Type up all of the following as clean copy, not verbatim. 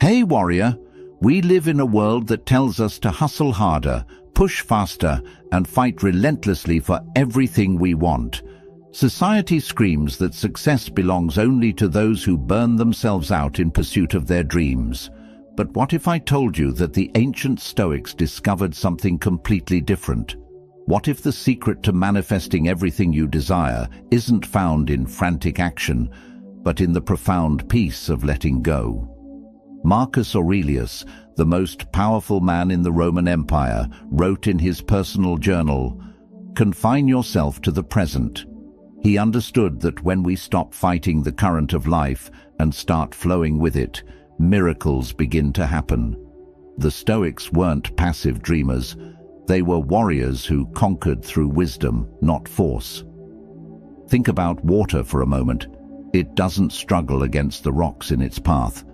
Hey warrior, we live in a world that tells us to hustle harder, push faster, and fight relentlessly for everything we want. Society screams that success belongs only to those who burn themselves out in pursuit of their dreams. But what if I told you that the ancient Stoics discovered something completely different? What if the secret to manifesting everything you desire isn't found in frantic action, but in the profound peace of letting go? Marcus Aurelius, the most powerful man in the Roman Empire, wrote in his personal journal, "Confine yourself to the present." He understood that when we stop fighting the current of life and start flowing with it, miracles begin to happen. The Stoics weren't passive dreamers. They were warriors who conquered through wisdom, not force. Think about water for a moment. It doesn't struggle against the rocks in its path.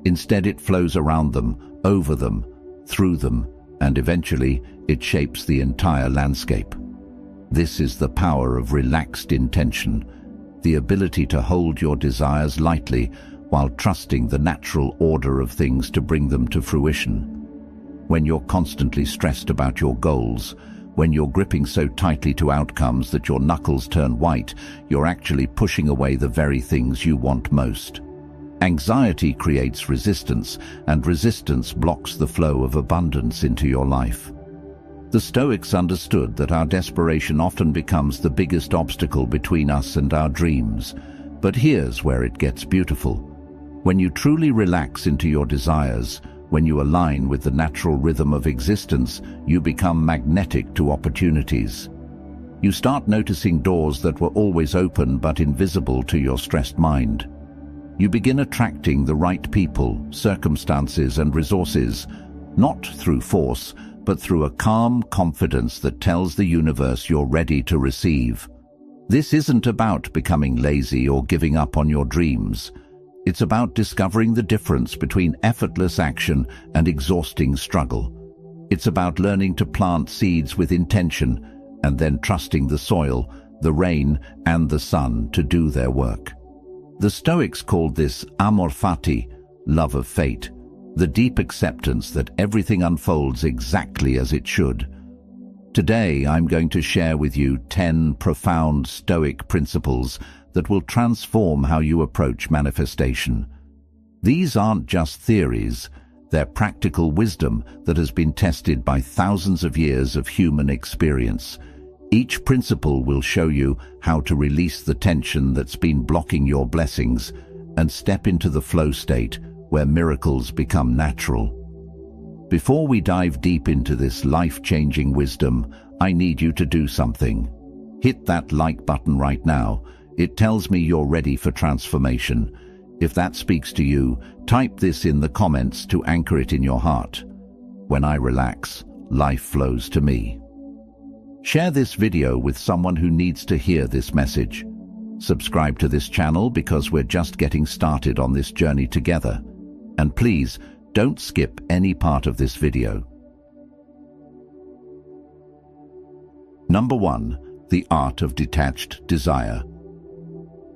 Instead, it flows around them, over them, through them, and eventually it shapes the entire landscape. This is the power of relaxed intention, the ability to hold your desires lightly while trusting the natural order of things to bring them to fruition. When you're constantly stressed about your goals, when you're gripping so tightly to outcomes that your knuckles turn white, you're actually pushing away the very things you want most. Anxiety creates resistance, and resistance blocks the flow of abundance into your life. The Stoics understood that our desperation often becomes the biggest obstacle between us and our dreams. But here's where it gets beautiful. When you truly relax into your desires, when you align with the natural rhythm of existence, you become magnetic to opportunities. You start noticing doors that were always open but invisible to your stressed mind. You begin attracting the right people, circumstances, and resources, not through force, but through a calm confidence that tells the universe you're ready to receive. This isn't about becoming lazy or giving up on your dreams. It's about discovering the difference between effortless action and exhausting struggle. It's about learning to plant seeds with intention and then trusting the soil, the rain, and the sun to do their work. The Stoics called this amor fati, love of fate, the deep acceptance that everything unfolds exactly as it should. Today, I'm going to share with you 10 profound Stoic principles that will transform how you approach manifestation. These aren't just theories, they're practical wisdom that has been tested by thousands of years of human experience. Each principle will show you how to release the tension that's been blocking your blessings and step into the flow state where miracles become natural. Before we dive deep into this life-changing wisdom, I need you to do something. Hit that like button right now. It tells me you're ready for transformation. If that speaks to you, type this in the comments to anchor it in your heart. When I relax, life flows to me. Share this video with someone who needs to hear this message. Subscribe to this channel because we're just getting started on this journey together. And please, don't skip any part of this video. Number 1. The art of detached desire.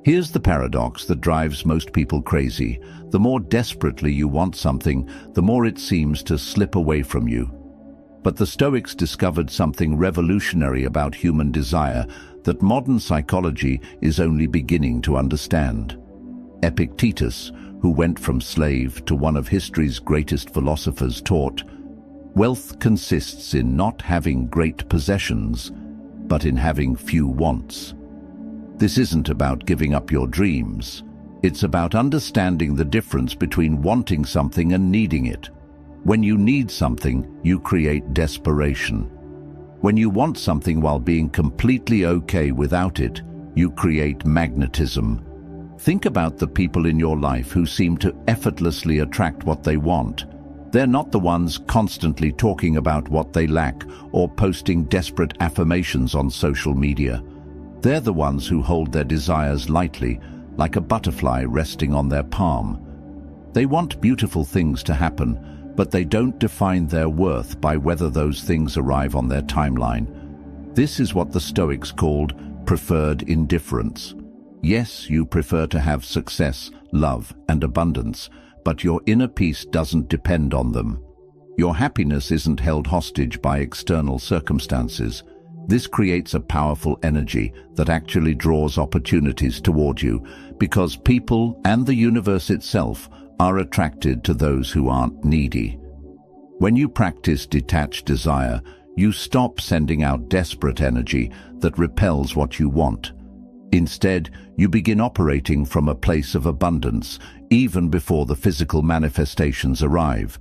Here's the paradox that drives most people crazy. The more desperately you want something, the more it seems to slip away from you. But the Stoics discovered something revolutionary about human desire that modern psychology is only beginning to understand. Epictetus, who went from slave to one of history's greatest philosophers, taught, "Wealth consists in not having great possessions, but in having few wants." This isn't about giving up your dreams. It's about understanding the difference between wanting something and needing it. When you need something, you create desperation. When you want something while being completely okay without it, you create magnetism. Think about the people in your life who seem to effortlessly attract what they want. They're not the ones constantly talking about what they lack or posting desperate affirmations on social media. They're the ones who hold their desires lightly, like a butterfly resting on their palm. They want beautiful things to happen, but they don't define their worth by whether those things arrive on their timeline. This is what the Stoics called preferred indifference. Yes, you prefer to have success, love, and abundance, but your inner peace doesn't depend on them. Your happiness isn't held hostage by external circumstances. This creates a powerful energy that actually draws opportunities toward you, because people and the universe itself are attracted to those who aren't needy. When you practice detached desire, you stop sending out desperate energy that repels what you want. Instead, you begin operating from a place of abundance, even before the physical manifestations arrive.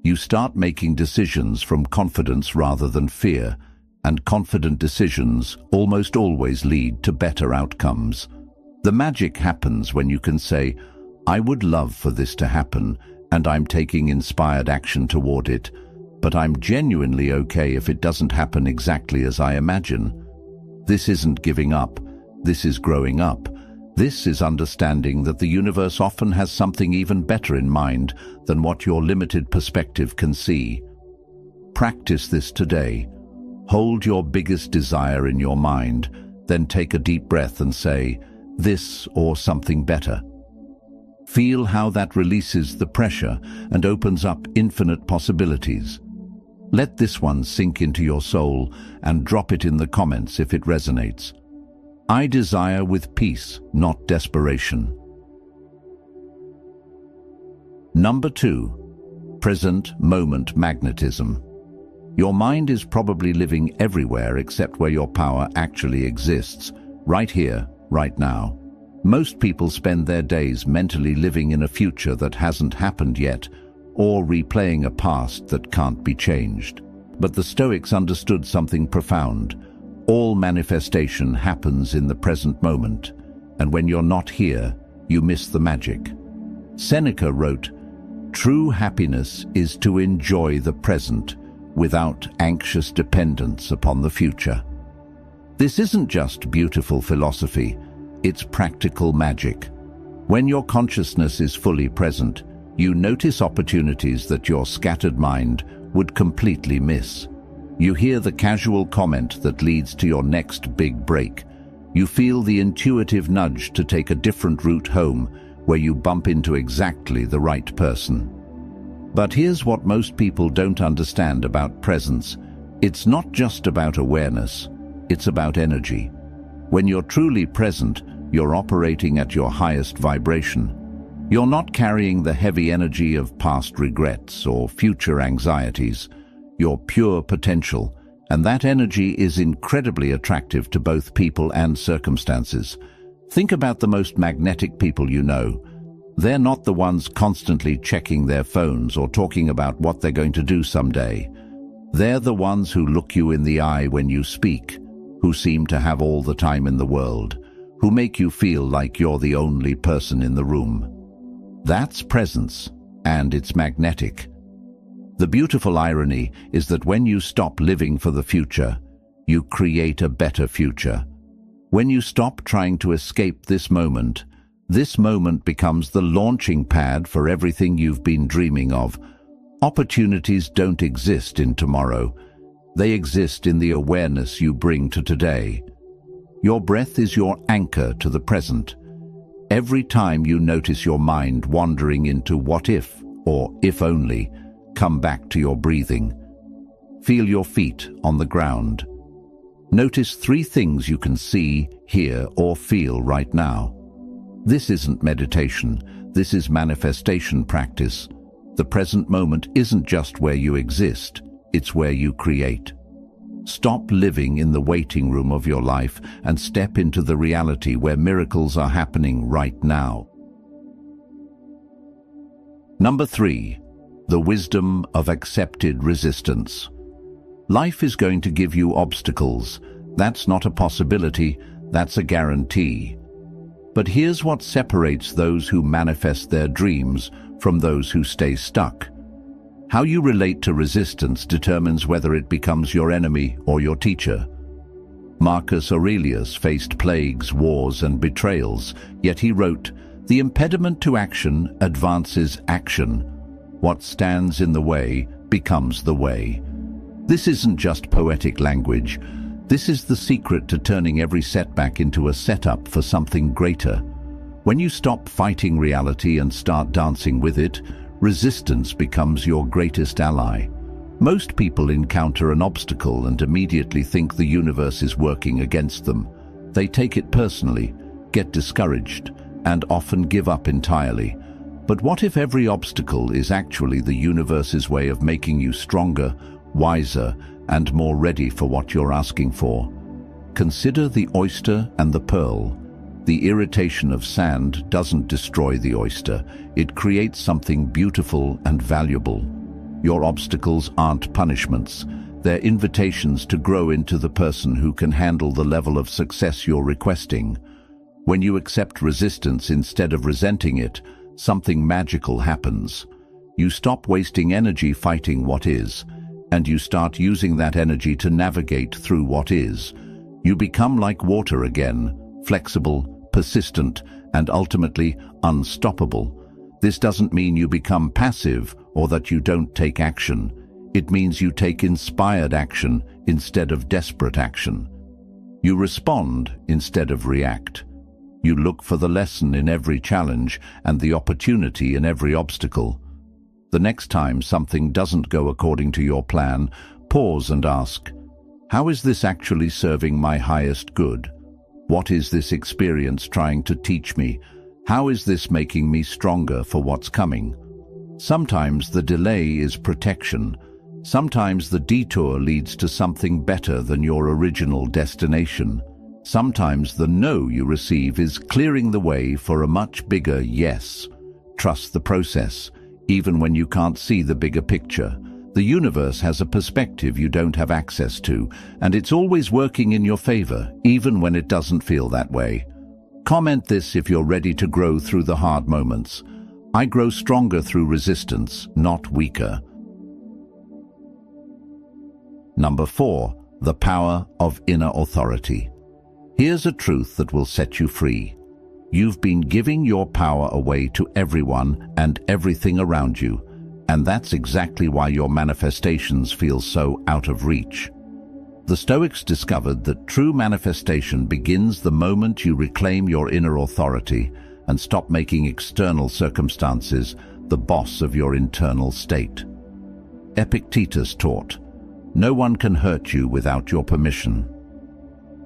You start making decisions from confidence rather than fear, and confident decisions almost always lead to better outcomes. The magic happens when you can say, "I would love for this to happen, and I'm taking inspired action toward it, but I'm genuinely okay if it doesn't happen exactly as I imagine." This isn't giving up. This is growing up. This is understanding that the universe often has something even better in mind than what your limited perspective can see. Practice this today. Hold your biggest desire in your mind, then take a deep breath and say, "This or something better." Feel how that releases the pressure and opens up infinite possibilities. Let this one sink into your soul and drop it in the comments if it resonates. I desire with peace, not desperation. Number 2. Present moment magnetism. Your mind is probably living everywhere except where your power actually exists, right here, right now. Most people spend their days mentally living in a future that hasn't happened yet, or replaying a past that can't be changed. But the Stoics understood something profound. All manifestation happens in the present moment, and when you're not here, you miss the magic. Seneca wrote, "True happiness is to enjoy the present without anxious dependence upon the future." This isn't just beautiful philosophy, it's practical magic. When your consciousness is fully present, you notice opportunities that your scattered mind would completely miss. You hear the casual comment that leads to your next big break. You feel the intuitive nudge to take a different route home, where you bump into exactly the right person. But here's what most people don't understand about presence. It's not just about awareness, it's about energy. When you're truly present, you're operating at your highest vibration. You're not carrying the heavy energy of past regrets or future anxieties. You're pure potential, and that energy is incredibly attractive to both people and circumstances. Think about the most magnetic people you know. They're not the ones constantly checking their phones or talking about what they're going to do someday. They're the ones who look you in the eye when you speak, who seem to have all the time in the world, who make you feel like you're the only person in the room. That's presence, and it's magnetic. The beautiful irony is that when you stop living for the future, you create a better future. When you stop trying to escape this moment becomes the launching pad for everything you've been dreaming of. Opportunities don't exist in tomorrow. They exist in the awareness you bring to today. Your breath is your anchor to the present. Every time you notice your mind wandering into what if or if only, come back to your breathing. Feel your feet on the ground. Notice 3 things you can see, hear, or feel right now. This isn't meditation, this is manifestation practice. The present moment isn't just where you exist, it's where you create. Stop living in the waiting room of your life and step into the reality where miracles are happening right now. Number 3. The wisdom of accepted resistance. Life is going to give you obstacles. That's not a possibility, that's a guarantee. But here's what separates those who manifest their dreams from those who stay stuck. How you relate to resistance determines whether it becomes your enemy or your teacher. Marcus Aurelius faced plagues, wars, and betrayals, yet he wrote, "The impediment to action advances action. What stands in the way becomes the way." This isn't just poetic language. This is the secret to turning every setback into a setup for something greater. When you stop fighting reality and start dancing with it, resistance becomes your greatest ally. Most people encounter an obstacle and immediately think the universe is working against them. They take it personally, get discouraged, and often give up entirely. But what if every obstacle is actually the universe's way of making you stronger, wiser, and more ready for what you're asking for? Consider the oyster and the pearl. The irritation of sand doesn't destroy the oyster. It creates something beautiful and valuable. Your obstacles aren't punishments. They're invitations to grow into the person who can handle the level of success you're requesting. When you accept resistance instead of resenting it, something magical happens. You stop wasting energy fighting what is, and you start using that energy to navigate through what is. You become like water again, flexible, persistent, and ultimately unstoppable. This doesn't mean you become passive or that you don't take action. It means you take inspired action instead of desperate action. You respond instead of react. You look for the lesson in every challenge and the opportunity in every obstacle. The next time something doesn't go according to your plan, pause and ask, how is this actually serving my highest good? What is this experience trying to teach me? How is this making me stronger for what's coming? Sometimes the delay is protection. Sometimes the detour leads to something better than your original destination. Sometimes the no you receive is clearing the way for a much bigger yes. Trust the process, even when you can't see the bigger picture. The universe has a perspective you don't have access to, and it's always working in your favor, even when it doesn't feel that way. Comment this if you're ready to grow through the hard moments. I grow stronger through resistance, not weaker. Number 4, the power of inner authority. Here's a truth that will set you free. You've been giving your power away to everyone and everything around you, and that's exactly why your manifestations feel so out of reach. The Stoics discovered that true manifestation begins the moment you reclaim your inner authority and stop making external circumstances the boss of your internal state. Epictetus taught, "No one can hurt you without your permission."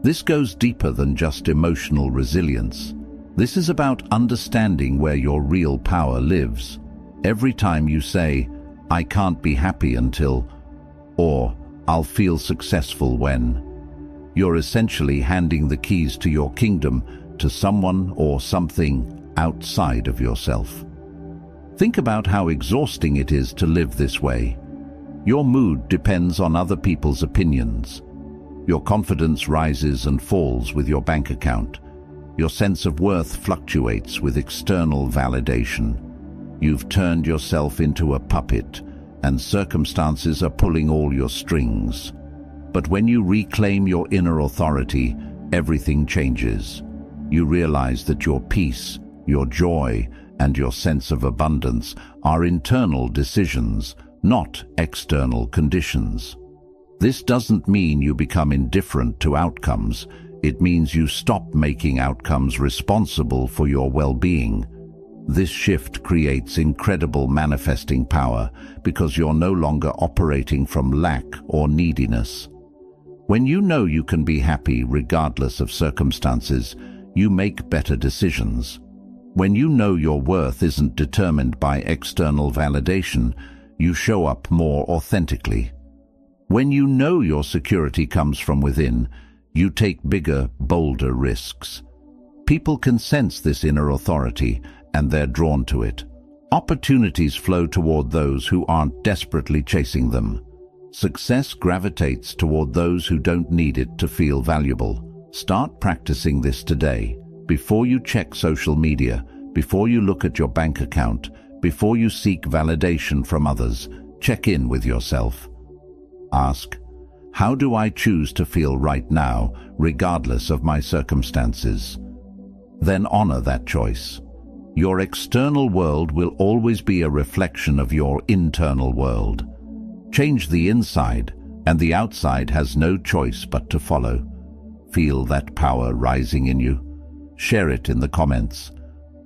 This goes deeper than just emotional resilience. This is about understanding where your real power lives. Every time you say, "I can't be happy until," or "I'll feel successful when," you're essentially handing the keys to your kingdom to someone or something outside of yourself. Think about how exhausting it is to live this way. Your mood depends on other people's opinions. Your confidence rises and falls with your bank account. Your sense of worth fluctuates with external validation. You've turned yourself into a puppet, and circumstances are pulling all your strings. But when you reclaim your inner authority, everything changes. You realize that your peace, your joy, and your sense of abundance are internal decisions, not external conditions. This doesn't mean you become indifferent to outcomes. It means you stop making outcomes responsible for your well-being. This shift creates incredible manifesting power because you're no longer operating from lack or neediness. When you know you can be happy regardless of circumstances, you make better decisions. When you know your worth isn't determined by external validation, you show up more authentically. When you know your security comes from within, you take bigger, bolder risks. People can sense this inner authority, and they're drawn to it. Opportunities flow toward those who aren't desperately chasing them. Success gravitates toward those who don't need it to feel valuable. Start practicing this today. Before you check social media, before you look at your bank account, before you seek validation from others, check in with yourself. Ask, how do I choose to feel right now, regardless of my circumstances? Then honor that choice. Your external world will always be a reflection of your internal world. Change the inside, and the outside has no choice but to follow. Feel that power rising in you? Share it in the comments.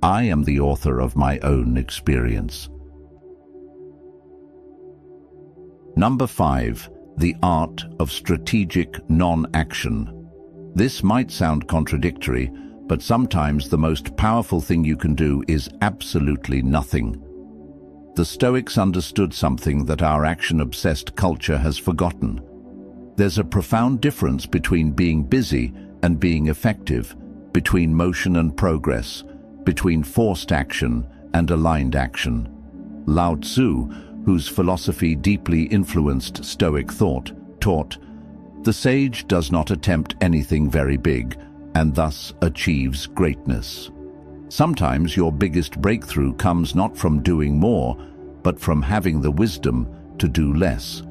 I am the author of my own experience. Number 5. The art of strategic non-action. This might sound contradictory, but sometimes the most powerful thing you can do is absolutely nothing. The Stoics understood something that our action-obsessed culture has forgotten. There's a profound difference between being busy and being effective, between motion and progress, between forced action and aligned action. Lao Tzu, whose philosophy deeply influenced Stoic thought, taught, "The sage does not attempt anything very big, and thus achieves greatness." Sometimes your biggest breakthrough comes not from doing more, but from having the wisdom to do less.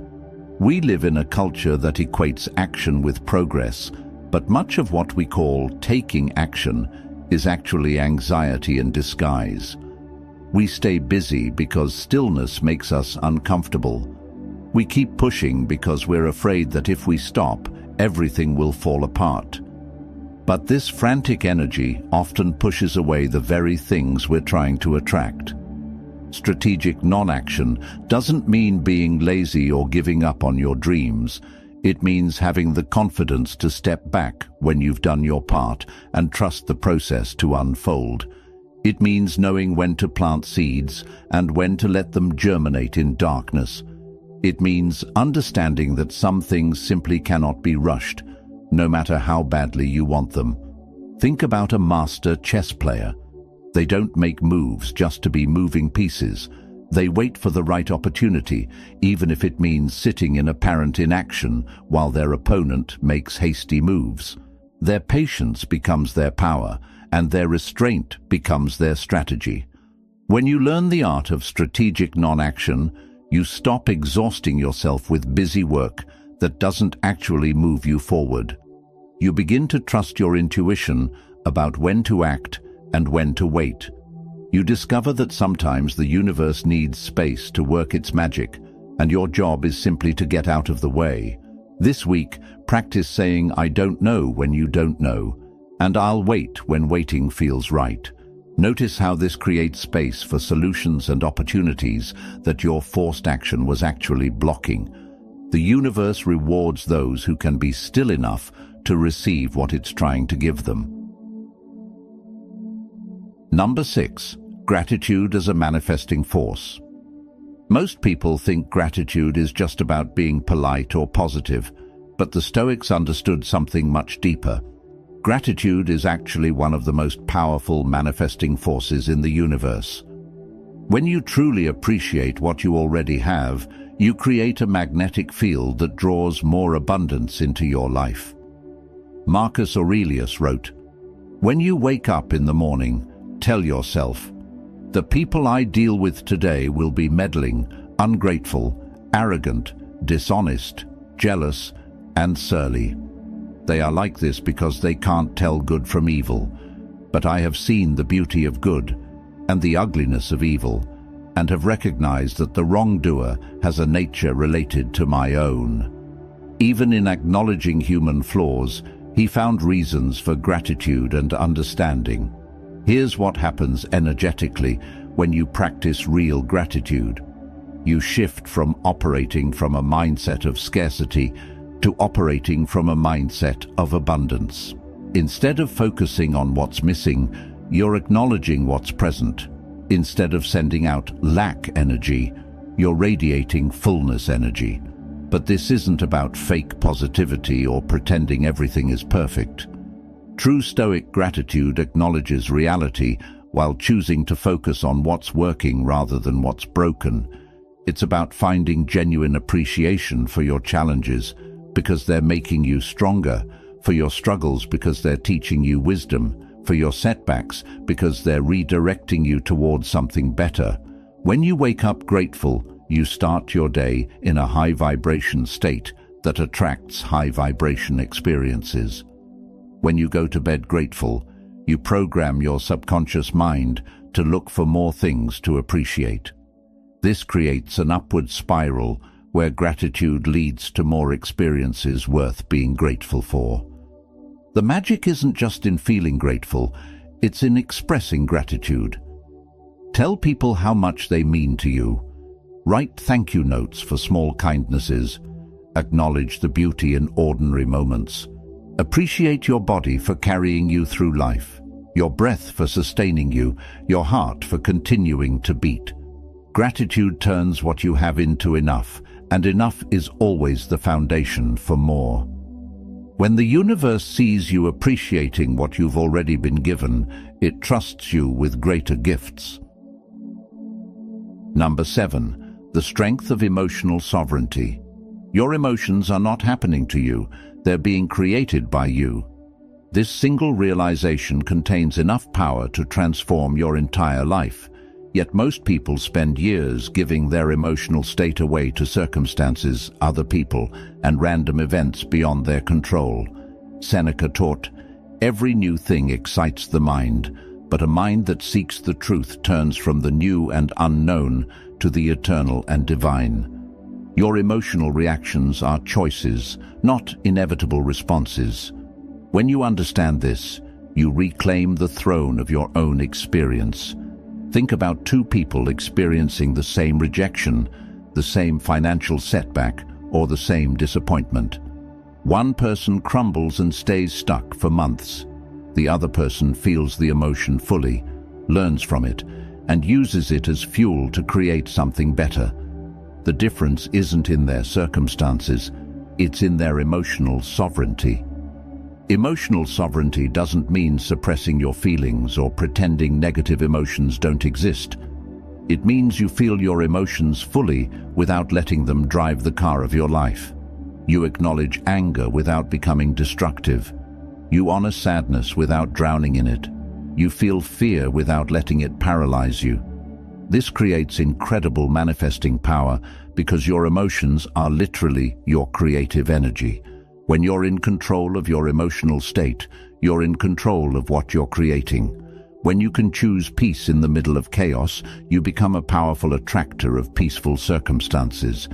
We live in a culture that equates action with progress, but much of what we call taking action is actually anxiety in disguise. We stay busy because stillness makes us uncomfortable. We keep pushing because we're afraid that if we stop, everything will fall apart. But this frantic energy often pushes away the very things we're trying to attract. Strategic non-action doesn't mean being lazy or giving up on your dreams. It means having the confidence to step back when you've done your part and trust the process to unfold. It means knowing when to plant seeds and when to let them germinate in darkness. It means understanding that some things simply cannot be rushed, no matter how badly you want them. Think about a master chess player. They don't make moves just to be moving pieces. They wait for the right opportunity, even if it means sitting in apparent inaction while their opponent makes hasty moves. Their patience becomes their power, and their restraint becomes their strategy. When you learn the art of strategic non-action, you stop exhausting yourself with busy work that doesn't actually move you forward. You begin to trust your intuition about when to act and when to wait. You discover that sometimes the universe needs space to work its magic, and your job is simply to get out of the way. This week, practice saying, "I don't know" when you don't know, and "I'll wait" when waiting feels right. Notice how this creates space for solutions and opportunities that your forced action was actually blocking. The universe rewards those who can be still enough to receive what it's trying to give them. Number 6. Gratitude as a manifesting force. Most people think gratitude is just about being polite or positive, but the Stoics understood something much deeper. Gratitude is actually one of the most powerful manifesting forces in the universe. When you truly appreciate what you already have, you create a magnetic field that draws more abundance into your life. Marcus Aurelius wrote, "When you wake up in the morning, tell yourself, 'The people I deal with today will be meddling, ungrateful, arrogant, dishonest, jealous, and surly. They are like this because they can't tell good from evil. But I have seen the beauty of good and the ugliness of evil, and have recognized that the wrongdoer has a nature related to my own.'" Even in acknowledging human flaws, he found reasons for gratitude and understanding. Here's what happens energetically when you practice real gratitude. You shift from operating from a mindset of scarcity to operating from a mindset of abundance. Instead of focusing on what's missing, you're acknowledging what's present. Instead of sending out lack energy, you're radiating fullness energy. But this isn't about fake positivity or pretending everything is perfect. True Stoic gratitude acknowledges reality while choosing to focus on what's working rather than what's broken. It's about finding genuine appreciation for your challenges because they're making you stronger, for your struggles because they're teaching you wisdom, for your setbacks because they're redirecting you towards something better. When you wake up grateful, you start your day in a high vibration state that attracts high vibration experiences. When you go to bed grateful, you program your subconscious mind to look for more things to appreciate. This creates an upward spiral where gratitude leads to more experiences worth being grateful for. The magic isn't just in feeling grateful, It's in expressing gratitude. Tell people how much they mean to you. Write thank you notes for small kindnesses. Acknowledge the beauty in ordinary moments. Appreciate your body for carrying you through life, your breath for sustaining you, your heart for continuing to beat. Gratitude turns what you have into enough, and enough is always the foundation for more. When the universe sees you appreciating what you've already been given, it trusts you with greater gifts. Number 7. The strength of emotional sovereignty. Your emotions are not happening to you, they're being created by you. This single realization contains enough power to transform your entire life. Yet most people spend years giving their emotional state away to circumstances, other people, and random events beyond their control. Seneca taught, "Every new thing excites the mind, but a mind that seeks the truth turns from the new and unknown to the eternal and divine." Your emotional reactions are choices, not inevitable responses. When you understand this, you reclaim the throne of your own experience. Think about two people experiencing the same rejection, the same financial setback, or the same disappointment. One person crumbles and stays stuck for months. The other person feels the emotion fully, learns from it, and uses it as fuel to create something better. The difference isn't in their circumstances, it's in their emotional sovereignty. Emotional sovereignty doesn't mean suppressing your feelings or pretending negative emotions don't exist. It means you feel your emotions fully without letting them drive the car of your life. You acknowledge anger without becoming destructive. You honor sadness without drowning in it. You feel fear without letting it paralyze you. This creates incredible manifesting power because your emotions are literally your creative energy. When you're in control of your emotional state, you're in control of what you're creating. When you can choose peace in the middle of chaos, you become a powerful attractor of peaceful circumstances.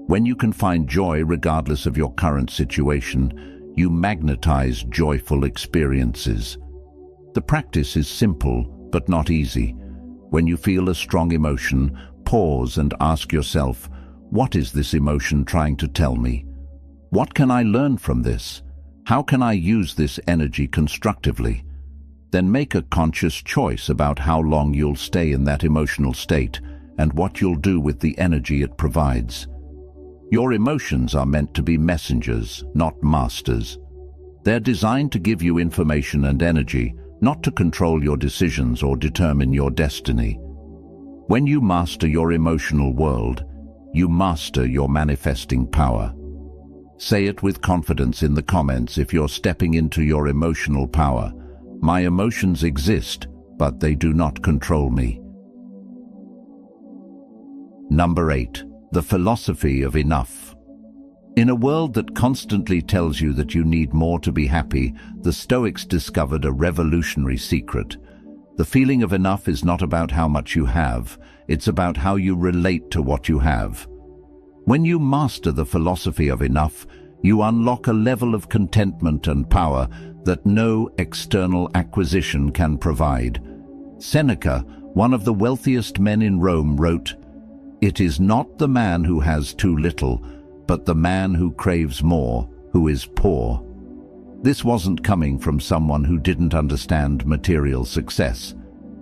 When you can find joy regardless of your current situation, you magnetize joyful experiences. The practice is simple, but not easy. When you feel a strong emotion, pause and ask yourself, what is this emotion trying to tell me? What can I learn from this? How can I use this energy constructively? Then make a conscious choice about how long you'll stay in that emotional state and what you'll do with the energy it provides. Your emotions are meant to be messengers, not masters. They're designed to give you information and energy, not to control your decisions or determine your destiny. When you master your emotional world, you master your manifesting power. Say it with confidence in the comments if you're stepping into your emotional power. My emotions exist, but they do not control me. Number 8. The philosophy of enough. In a world that constantly tells you that you need more to be happy, the Stoics discovered a revolutionary secret. The feeling of enough is not about how much you have, it's about how you relate to what you have. When you master the philosophy of enough, you unlock a level of contentment and power that no external acquisition can provide. Seneca, one of the wealthiest men in Rome, wrote, "It is not the man who has too little, but the man who craves more, who is poor." This wasn't coming from someone who didn't understand material success.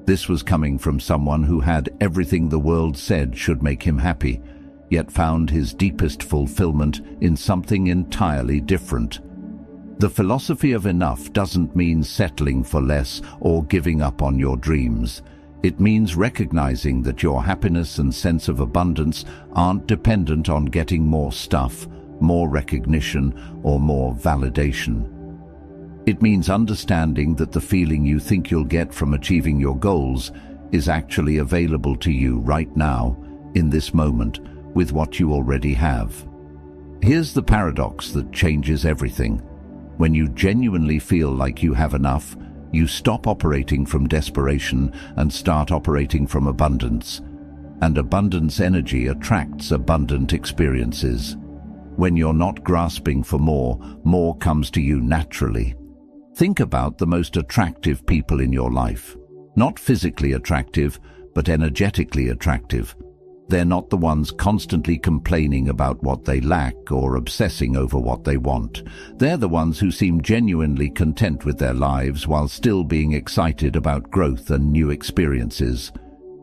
This was coming from someone who had everything the world said should make him happy, yet found his deepest fulfillment in something entirely different. The philosophy of enough doesn't mean settling for less or giving up on your dreams. It means recognizing that your happiness and sense of abundance aren't dependent on getting more stuff, more recognition, or more validation. It means understanding that the feeling you think you'll get from achieving your goals is actually available to you right now, in this moment, with what you already have. Here's the paradox that changes everything. When you genuinely feel like you have enough, you stop operating from desperation and start operating from abundance. And abundance energy attracts abundant experiences. When you're not grasping for more, more comes to you naturally. Think about the most attractive people in your life. Not physically attractive, but energetically attractive. They're not the ones constantly complaining about what they lack or obsessing over what they want. They're the ones who seem genuinely content with their lives while still being excited about growth and new experiences.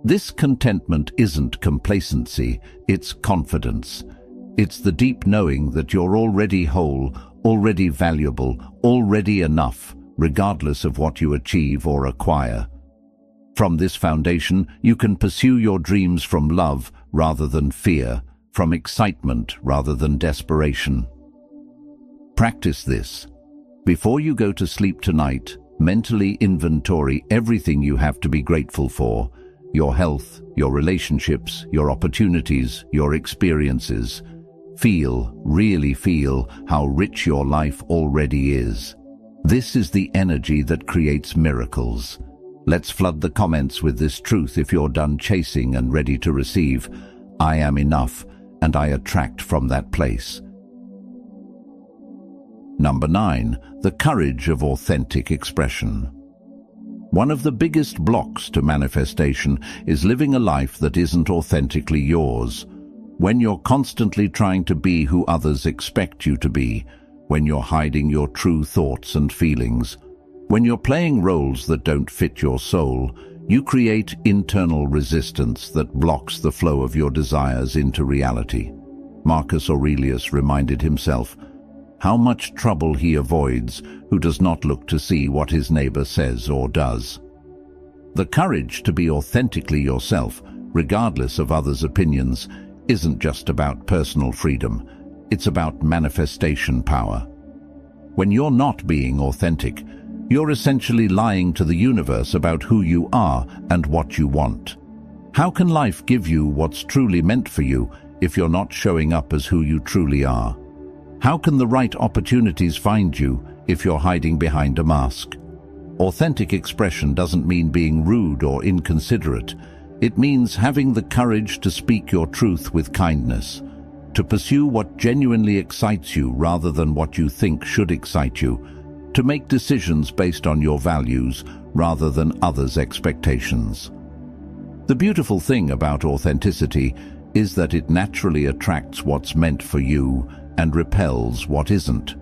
This contentment isn't complacency, it's confidence. It's the deep knowing that you're already whole, already valuable, already enough, regardless of what you achieve or acquire. From this foundation, you can pursue your dreams from love rather than fear, from excitement rather than desperation. Practice this. Before you go to sleep tonight, mentally inventory everything you have to be grateful for: your health, your relationships, your opportunities, your experiences. Really feel how rich your life already is. This is the energy that creates miracles. Let's flood the comments with this truth if you're done chasing and ready to receive. I am enough, and I attract from that place. Number 9, the courage of authentic expression. One of the biggest blocks to manifestation is living a life that isn't authentically yours. When you're constantly trying to be who others expect you to be, when you're hiding your true thoughts and feelings, when you're playing roles that don't fit your soul, you create internal resistance that blocks the flow of your desires into reality. Marcus Aurelius reminded himself how much trouble he avoids who does not look to see what his neighbor says or does. The courage to be authentically yourself, regardless of others' opinions, isn't just about personal freedom. It's about manifestation power. When you're not being authentic, you're essentially lying to the universe about who you are and what you want. How can life give you what's truly meant for you if you're not showing up as who you truly are? How can the right opportunities find you if you're hiding behind a mask? Authentic expression doesn't mean being rude or inconsiderate. It means having the courage to speak your truth with kindness, to pursue what genuinely excites you rather than what you think should excite you, to make decisions based on your values rather than others' expectations. The beautiful thing about authenticity is that it naturally attracts what's meant for you and repels what isn't.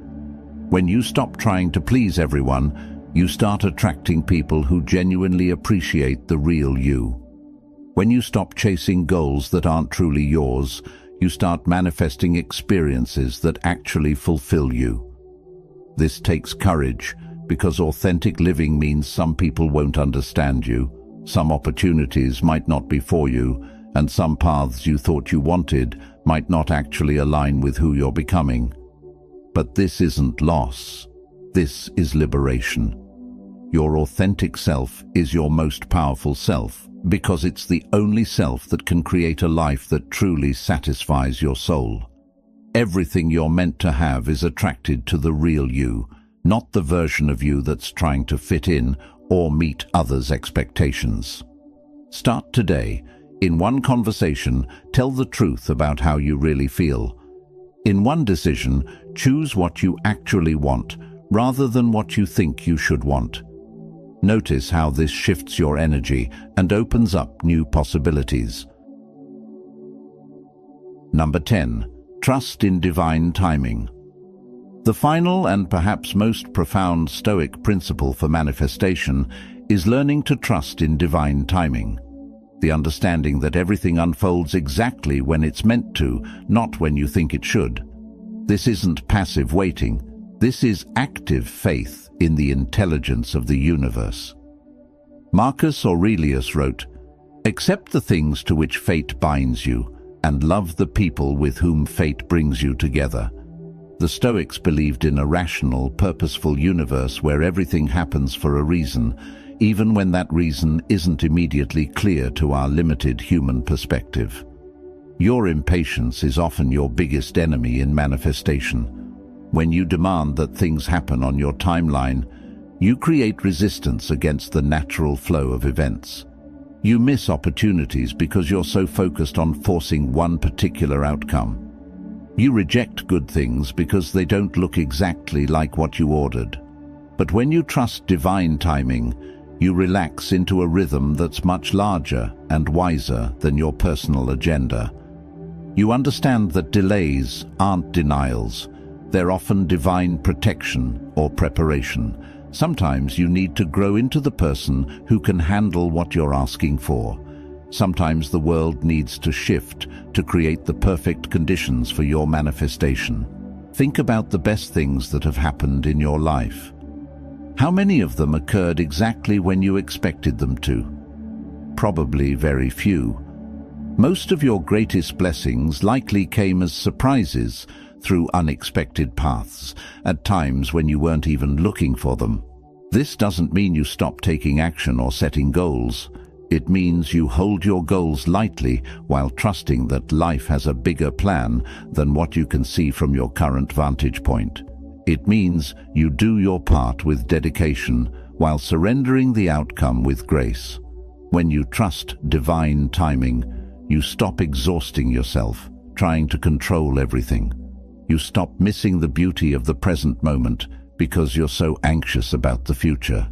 When you stop trying to please everyone, you start attracting people who genuinely appreciate the real you. When you stop chasing goals that aren't truly yours, you start manifesting experiences that actually fulfill you. This takes courage, because authentic living means some people won't understand you, some opportunities might not be for you, and some paths you thought you wanted might not actually align with who you're becoming. But this isn't loss. This is liberation. Your authentic self is your most powerful self, because it's the only self that can create a life that truly satisfies your soul. Everything you're meant to have is attracted to the real you, not the version of you that's trying to fit in or meet others' expectations. Start today. In one conversation, tell the truth about how you really feel. In one decision, choose what you actually want, rather than what you think you should want. Notice how this shifts your energy and opens up new possibilities. Number 10. Trust in divine timing. The final and perhaps most profound Stoic principle for manifestation is learning to trust in divine timing. The understanding that everything unfolds exactly when it's meant to, not when you think it should. This isn't passive waiting. This is active faith in the intelligence of the universe. Marcus Aurelius wrote, "Accept the things to which fate binds you, and love the people with whom fate brings you together." The Stoics believed in a rational, purposeful universe where everything happens for a reason, even when that reason isn't immediately clear to our limited human perspective. Your impatience is often your biggest enemy in manifestation. When you demand that things happen on your timeline, you create resistance against the natural flow of events. You miss opportunities because you're so focused on forcing one particular outcome. You reject good things because they don't look exactly like what you ordered. But when you trust divine timing, you relax into a rhythm that's much larger and wiser than your personal agenda. You understand that delays aren't denials. They're often divine protection or preparation. Sometimes you need to grow into the person who can handle what you're asking for. Sometimes the world needs to shift to create the perfect conditions for your manifestation. Think about the best things that have happened in your life. How many of them occurred exactly when you expected them to? Probably very few. Most of your greatest blessings likely came as surprises through unexpected paths, at times when you weren't even looking for them. This doesn't mean you stop taking action or setting goals. It means you hold your goals lightly while trusting that life has a bigger plan than what you can see from your current vantage point. It means you do your part with dedication while surrendering the outcome with grace. When you trust divine timing, you stop exhausting yourself, trying to control everything. You stop missing the beauty of the present moment because you're so anxious about the future.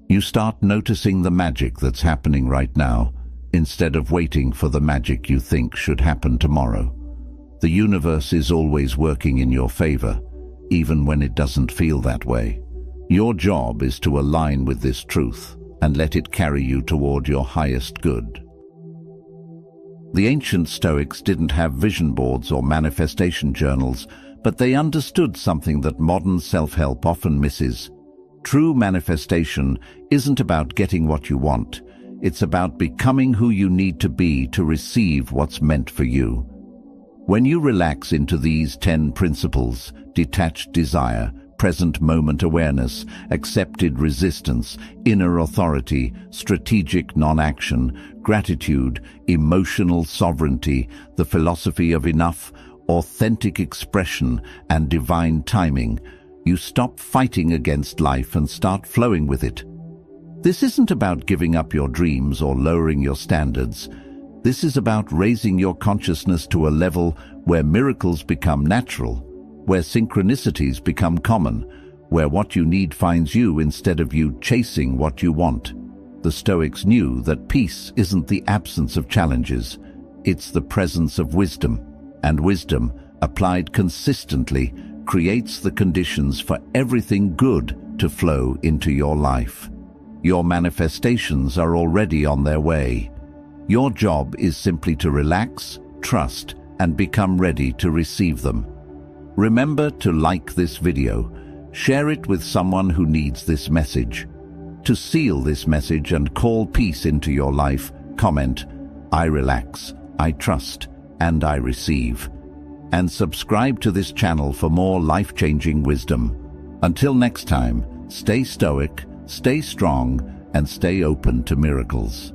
You start noticing the magic that's happening right now, instead of waiting for the magic you think should happen tomorrow. The universe is always working in your favor, even when it doesn't feel that way. Your job is to align with this truth and let it carry you toward your highest good. The ancient Stoics didn't have vision boards or manifestation journals, but they understood something that modern self-help often misses. True manifestation isn't about getting what you want. It's about becoming who you need to be to receive what's meant for you. When you relax into these 10 principles, detached desire, present moment awareness, accepted resistance, inner authority, strategic non-action, gratitude, emotional sovereignty, the philosophy of enough, authentic expression, and divine timing, you stop fighting against life and start flowing with it. This isn't about giving up your dreams or lowering your standards. This is about raising your consciousness to a level where miracles become natural, where synchronicities become common, where what you need finds you instead of you chasing what you want. The Stoics knew that peace isn't the absence of challenges, it's the presence of wisdom, and wisdom, applied consistently, creates the conditions for everything good to flow into your life. Your manifestations are already on their way. Your job is simply to relax, trust, and become ready to receive them. Remember to like this video, share it with someone who needs this message. To seal this message and call peace into your life, comment, "I relax, I trust, and I receive." And subscribe to this channel for more life-changing wisdom. Until next time, stay stoic, stay strong, and stay open to miracles.